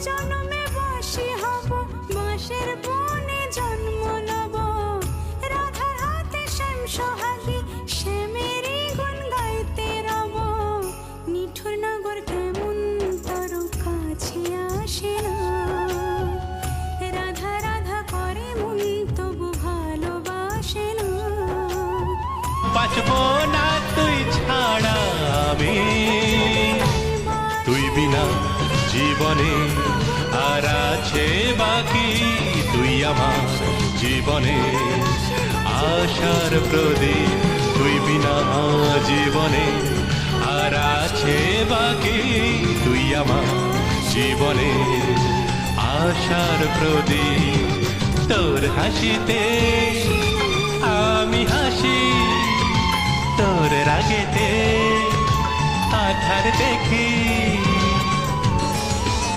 জনমে বাঁশি হব, বাঁশের বনে জন্ম নেব। রাধার হাতে শ্যাম সোহাগী, শ্যামেরই গুণ গাইতে রব। নিঠুর নগর কেমন তোর কাছে আসে না, রাধা রাধা করে মন তবু ভালোবাসে না। বাঁচবো না তুই ছাড়া আমি, তুই বিনা জীবনে আর আছে বাকি। তুই আমার জীবনে আশার প্রদীপ, তুই বিনা জীবনে আর আছে বাকি। তুই আমার জীবনে আশার প্রদীপ। তোর হাসিতে আমি হাসি, তোর রাগেতে আধার দেখি।